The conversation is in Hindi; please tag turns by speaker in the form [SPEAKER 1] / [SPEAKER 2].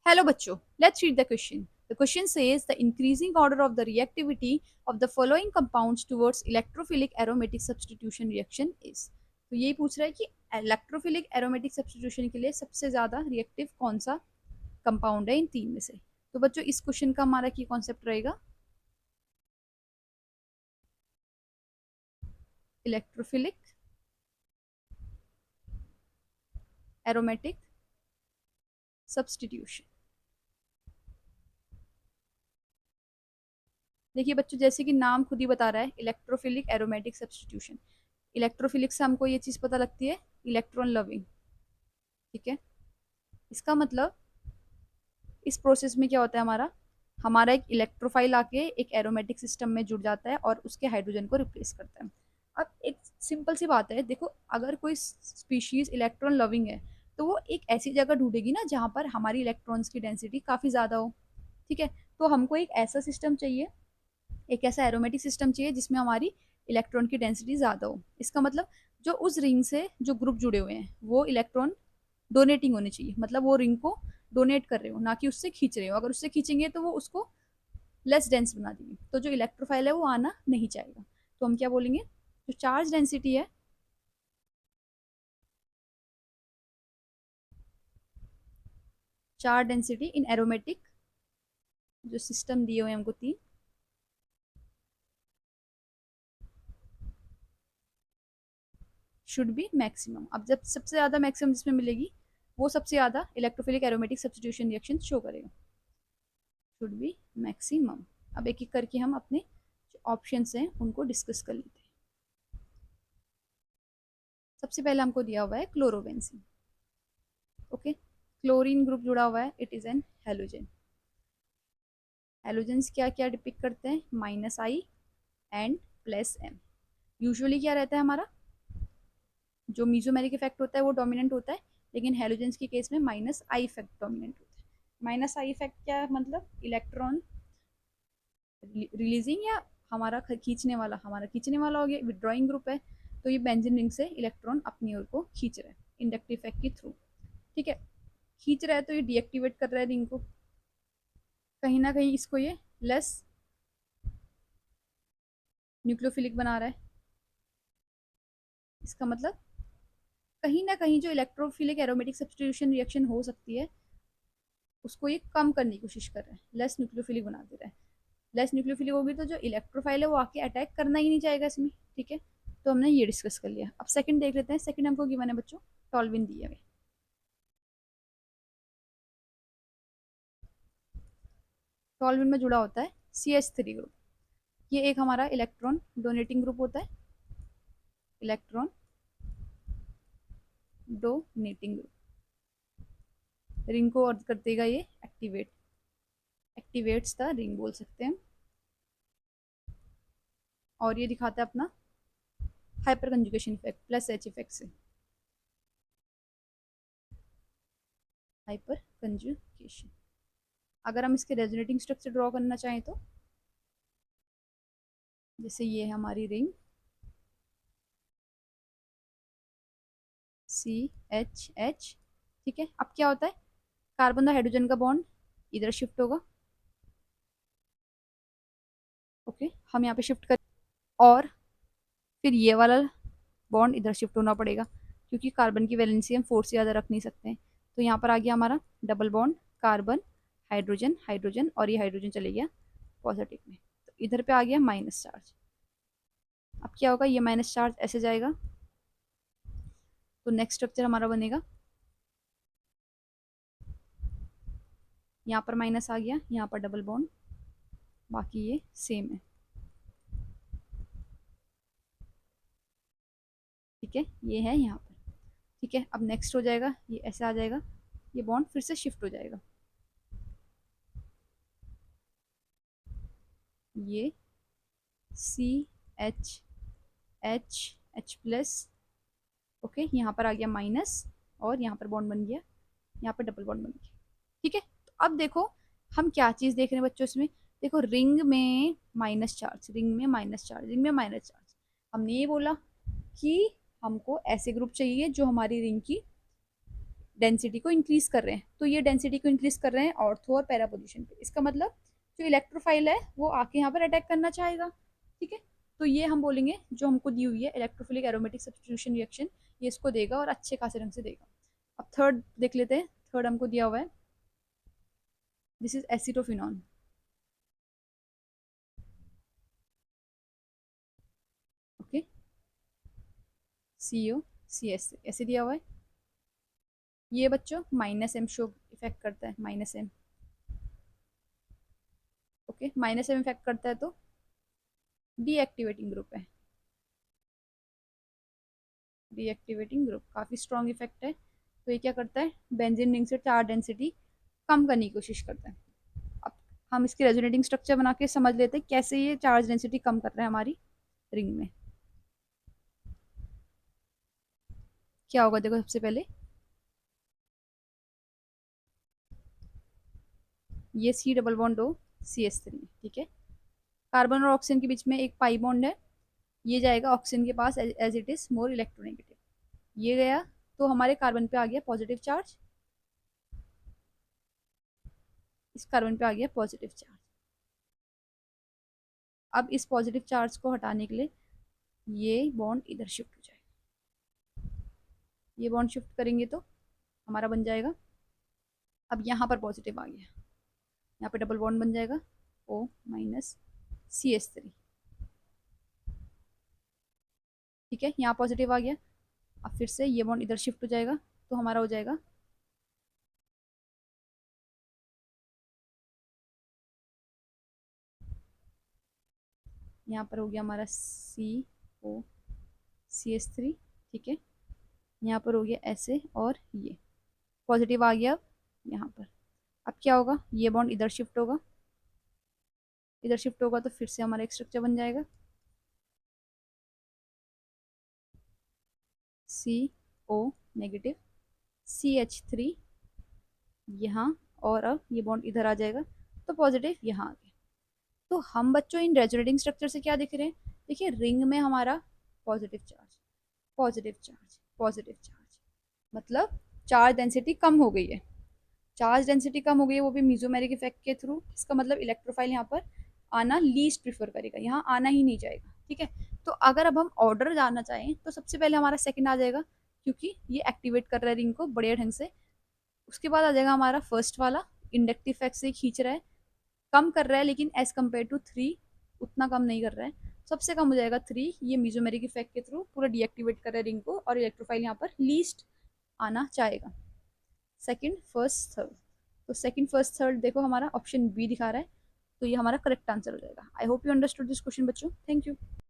[SPEAKER 1] Hello bachcho, let's read the question. The question says the increasing order of the reactivity of the following compounds towards electrophilic aromatic substitution reaction is. तो यही पूछ रहा है कि इलेक्ट्रोफिलिक एरोमेटिक सब्स्टिट्यूशन के लिए सबसे ज्यादा रिएक्टिव कौन सा कंपाउंड है इन तीन में से। तो बच्चों इस क्वेश्चन का हमारा की कॉन्सेप्ट रहेगा इलेक्ट्रोफिलिक एरोमेटिक सब्स्टिट्यूशन। देखिए बच्चों, जैसे कि नाम खुद ही बता रहा है इलेक्ट्रोफिलिक एरोमेटिक सब्स्टिट्यूशन। इलेक्ट्रोफिलिक से हमको ये चीज पता लगती है इलेक्ट्रॉन लविंग। ठीक है, इसका मतलब इस प्रोसेस में क्या होता है, हमारा एक इलेक्ट्रोफाइल आके एक एरोमेटिक सिस्टम में जुड़ जाता है और उसके हाइड्रोजन को रिप्लेस करता है। अब एक सिंपल सी बात है, देखो अगर कोई स्पीशीज इलेक्ट्रॉन लविंग है तो वो एक ऐसी जगह ढूंढेगी ना जहां पर हमारी इलेक्ट्रॉन्स की डेंसिटी काफी ज्यादा हो। ठीक है, तो हमको एक ऐसा सिस्टम चाहिए, एक ऐसा एरोमेटिक सिस्टम चाहिए जिसमें हमारी इलेक्ट्रॉन की डेंसिटी ज्यादा हो। इसका मतलब जो उस रिंग से जो ग्रुप जुड़े हुए हैं वो इलेक्ट्रॉन डोनेटिंग होने चाहिए, मतलब वो रिंग को डोनेट कर रहे हो, ना कि उससे खींच रहे हो। अगर उससे खींचेंगे तो वो उसको लेस डेंस बना देंगे, तो जो इलेक्ट्रोफाइल है वो आना नहीं चाहेगा। तो हम क्या बोलेंगे, जो चार्ज डेंसिटी है, चार्ज डेंसिटी इन एरोमेटिक जो सिस्टम दिए हुए हैं हमको तीन, शुड बी मैक्सिमम। अब जब सबसे ज्यादा मैक्सिमम जिसमें मिलेगी वो सबसे ज्यादा electrophilic aromatic substitution reaction show करेगा, शुड बी मैक्सिमम। अब एक एक करके हम अपने जो ऑप्शन हैं उनको डिस्कस कर लेते हैं। सबसे पहले हमको दिया हुआ है क्लोरोबेंजीन। ओके, क्लोरीन ग्रुप जुड़ा हुआ है, it is an halogen. Halogens क्या क्या डिपिक्ट करते हैं, -I एंड +M। यूजुअली क्या रहता है, हमारा जो मीजोमेरिक इफेक्ट होता है वो डोमिनेंट होता है, लेकिन हेलोजेंस के केस में -I इफेक्ट डोमिनेंट होता है। -I इफेक्ट क्या है, मतलब इलेक्ट्रॉन रिलीजिंग या हमारा खींचने वाला हो गया, विड्रॉइंग ग्रुप है, तो ये बेंजीन रिंग से इलेक्ट्रॉन अपनी ओर को खींच रहा है इंडक्टिव इफेक्ट के थ्रू। ठीक है, खींच रहा है तो ये डीएक्टिवेट कर रहा है रिंग को, कहीं ना कहीं इसको ये लेस न्यूक्लियोफिलिक बना रहा है। इसका मतलब कहीं ना कहीं जो इलेक्ट्रोफिलिक एरोमेटिक सब्स्टिट्यूशन रिएक्शन हो सकती है उसको ये कम करने की कोशिश कर रहा है, लेस न्यूक्लियोफिलिक बना दे रहा है। लेस न्यूक्लियोफिलिक होगी तो जो इलेक्ट्रोफाइल है वो आके अटैक करना ही नहीं चाहेगा इसमें। ठीक है, तो हमने ये डिस्कस कर लिया। अब सेकंड देख लेते हैं। सेकंड हमको गिवन है बच्चों टॉल्विन दिया हुआ। टॉल्विन में जुड़ा होता है CH3 ग्रुप। ये एक हमारा इलेक्ट्रॉन डोनेटिंग ग्रुप होता है, इलेक्ट्रॉन डोनेटिंग ग्रुप। रिंग को और कर देगा ये एक्टिवेट, एक्टिवेट्स द रिंग बोल सकते हैं। और ये दिखाता है अपना hyper conjugation effect +H effect से, हाइपर कंजुगेशन। अगर हम इसके रेजोनेटिंग स्ट्रक्चर ड्रॉ करना चाहें तो जैसे ये है हमारी रिंग CH। ठीक है, अब क्या होता है, कार्बन और हाइड्रोजन का बॉन्ड इधर शिफ्ट होगा। ओके, हम यहाँ पे शिफ्ट कर, और फिर ये वाला बॉन्ड इधर शिफ्ट होना पड़ेगा, क्योंकि कार्बन की वैलेंसी हम 4 से ज़्यादा रख नहीं सकते हैं। तो यहाँ पर आ गया हमारा double bond carbon hydrogen hydrogen, और ये हाइड्रोजन चले गया पॉजिटिव में, तो इधर पे आ गया माइनस चार्ज। अब क्या होगा, ये माइनस चार्ज ऐसे जाएगा, तो नेक्स्ट स्ट्रक्चर हमारा बनेगा, यहाँ पर माइनस आ गया, यहाँ पर डबल बॉन्ड, बाकी ये सेम है। ठीक है, ये है यहाँ पर। ठीक है, अब नेक्स्ट हो जाएगा, ये ऐसे आ जाएगा, ये बॉन्ड फिर से शिफ्ट हो जाएगा, ये CH ओके, यहाँ पर आ गया माइनस, और यहाँ पर बॉन्ड बन गया, यहाँ पर डबल बॉन्ड बन गया। ठीक है, तो अब देखो हम क्या चीज देख रहे हैं बच्चों इसमें, देखो रिंग में माइनस चार्ज, रिंग में माइनस चार्ज, रिंग में माइनस चार्ज। हमने ये बोला कि हमको ऐसे ग्रुप चाहिए जो हमारी रिंग की डेंसिटी को इंक्रीज कर रहे हैं, तो ये डेंसिटी को इंक्रीज कर रहे हैं ऑर्थो और पैरा पोजीशन पे। इसका मतलब जो इलेक्ट्रोफाइल है वो आके यहाँ पर अटैक करना चाहेगा, ठीक है। तो ये हम बोलेंगे जो हमको दी हुई है इलेक्ट्रोफिलिक एरोमेटिक सब्स्टिट्यूशन रिएक्शन, ये इसको देगा और अच्छे खासे रंग से देगा। अब थर्ड देख लेते हैं। थर्ड हमको दिया हुआ है, this is acetophenone. Okay, COCS ऐसे दिया हुआ है। ये बच्चों -M शो इफेक्ट करता है, -M। ओके, -M इफेक्ट करता है तो डीएक्टिवेटिंग ग्रुप है, डीएक्टिवेटिंग ग्रुप काफी स्ट्रॉन्ग इफेक्ट है। तो ये क्या करता है, बेंजीन रिंग से चार्ज डेंसिटी कम करने की कोशिश करता है। अब हम इसके रेजोनेटिंग स्ट्रक्चर बना के समझ लेते हैं कैसे ये चार्ज डेंसिटी कम कर रहा है हमारी रिंग में। क्या होगा देखो, सबसे पहले ये C double bond O CH3, ठीक है। कार्बन और ऑक्सीजन के बीच में एक पाई बॉन्ड है, ये जाएगा ऑक्सीजन के पास as it is more electronegative. ये गया तो हमारे कार्बन पे आ गया पॉजिटिव चार्ज, इस कार्बन पे आ गया पॉजिटिव चार्ज। अब इस पॉजिटिव चार्ज को हटाने के लिए ये बॉन्ड इधर शिफ्ट हो जाएगा, ये बॉन्ड शिफ्ट करेंगे तो हमारा बन जाएगा, अब यहाँ पर पॉजिटिव आ गया, यहाँ पे डबल बॉन्ड बन जाएगा O-CH3, ठीक है। यहाँ पॉजिटिव आ गया, अब फिर से ये बॉन्ड इधर शिफ्ट हो जाएगा तो हमारा हो जाएगा यहाँ पर हो गया हमारा COCH3, ठीक है। यहाँ पर हो गया ऐसे और ये पॉजिटिव आ गया। अब यहाँ पर अब क्या होगा, ये बॉन्ड इधर शिफ्ट होगा, इधर शिफ्ट होगा तो फिर से हमारा एक स्ट्रक्चर बन जाएगा CO नेगेटिव, CH3 यहाँ, और अब ये बॉन्ड इधर आ जाएगा तो पॉजिटिव यहाँ आ गया। तो हम बच्चों इन रेजोनेटिंग स्ट्रक्चर से क्या दिख रहे हैं, देखिए रिंग में हमारा positive charge, positive charge, positive charge, मतलब चार्ज डेंसिटी कम हो गई है, चार्ज डेंसिटी कम हो गई है, वो भी मीजोमेरिक इफेक्ट के थ्रू। इसका मतलब इलेक्ट्रोफाइल यहाँ पर आना लीस्ट प्रीफर करेगा, यहाँ आना ही नहीं जाएगा, ठीक है। तो अगर अब हम ऑर्डर जानना चाहें तो सबसे पहले हमारा सेकंड आ जाएगा, क्योंकि ये एक्टिवेट कर रहा है रिंग को बढ़िया ढंग से। उसके बाद आ जाएगा हमारा फर्स्ट वाला, इंडक्टिव इफेक्ट से खींच रहा है, कम कर रहा है लेकिन एज कम्पेयर टू 3 उतना कम नहीं कर रहा है, सबसे कम हो जाएगा 3। ये मीजोमेरिक इफेक्ट के थ्रू पूरा डीएक्टिवेट कर रहा है रिंग को, और इलेक्ट्रोफाइल यहाँ पर लीस्ट आना चाहेगा। सेकंड, फर्स्ट, थर्ड, तो सेकंड, फर्स्ट, थर्ड देखो हमारा ऑप्शन बी दिखा रहा है, तो ये हमारा करेक्ट आंसर हो जाएगा। I hope you understood this question बच्चों, थैंक यू।